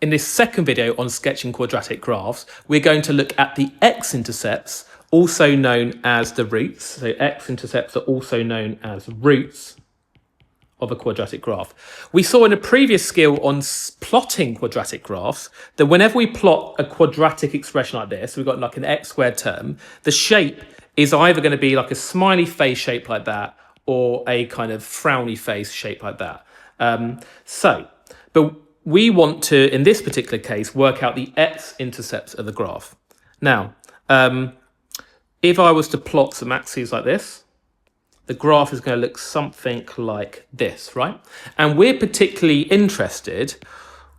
In this second video on sketching quadratic graphs, we're going to look at the x-intercepts, also known as the roots. So x-intercepts are also known as roots of a quadratic graph. We saw in a previous skill on plotting quadratic graphs that whenever we plot a quadratic expression like this, we've got like an x squared term, the shape is either going to be like a smiley face shape like that or a kind of frowny face shape like that. But we want to, in this particular case, work out the x-intercepts of the graph. Now, if I was to plot some axes like this, the graph is going to look something like this, right? And we're particularly interested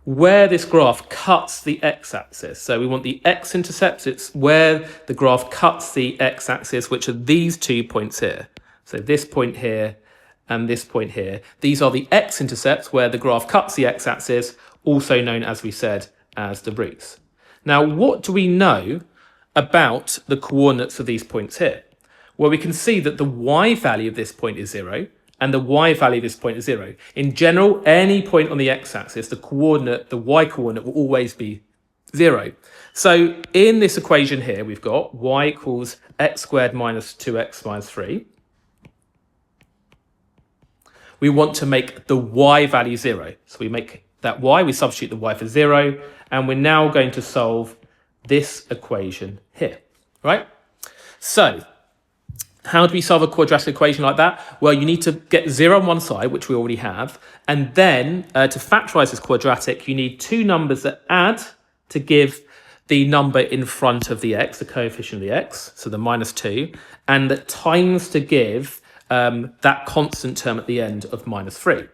where this graph cuts the x-axis. So we want the x-intercepts. It's where the graph cuts the x-axis, which are these 2 points here. So this point here and this point here. These are the x-intercepts where the graph cuts the x-axis, also known, as we said, as the roots. Now, what do we know about the coordinates of these points here? Well, we can see that the y value of this point is 0 and the y value of this point is 0. In general, any point on the x-axis, the y coordinate will always be 0. So in this equation here, we've got y equals x squared minus 2x minus 3. We want to make the y value 0. So we make that y, we substitute the y for 0, and we're now going to solve this equation here, right? So how do we solve a quadratic equation like that? Well, you need to get 0 on one side, which we already have, and then to factorize this quadratic, you need two numbers that add to give the number in front of the x, the coefficient of the x, so the minus 2, and that times to give that constant term at the end of minus 3.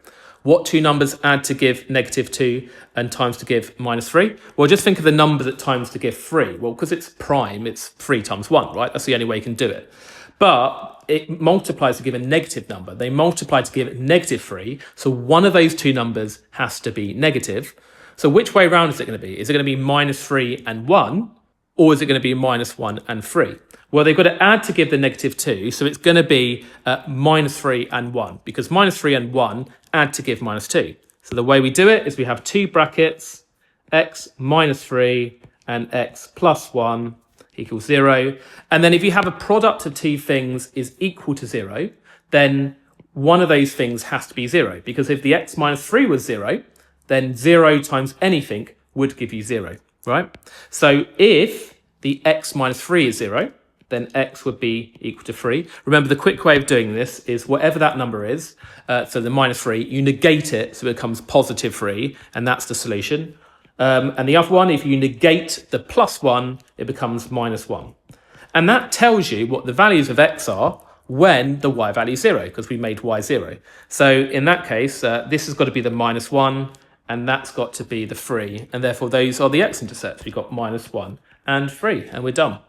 What two numbers add to give negative 2 and times to give minus 3? Well, just think of the number that times to give 3. Well, because it's prime, it's 3 times 1, right? That's the only way you can do it. But it multiplies to give a negative number. They multiply to give negative 3. So one of those two numbers has to be negative. So which way around is it going to be? Is it going to be minus 3 and 1? Or is it going to be minus 1 and 3? Well, they've got to add to give the negative 2, so it's going to be minus 3 and 1, because minus 3 and 1 add to give minus 2. So the way we do it is we have two brackets, x minus 3 and x plus 1 equals 0. And then if you have a product of two things is equal to 0, then one of those things has to be 0, because if the x minus 3 was 0, then 0 times anything would give you 0, right? So if the x minus 3 is 0, then x would be equal to 3. Remember, the quick way of doing this is whatever that number is, so the minus 3, you negate it so it becomes positive 3, and that's the solution. And the other one, if you negate the plus 1, it becomes minus 1. And that tells you what the values of x are when the y value is 0, because we made y 0. So in that case, this has got to be the minus 1, and that's got to be the 3. And therefore, those are the x-intercepts. We've got minus 1 and 3, and we're done.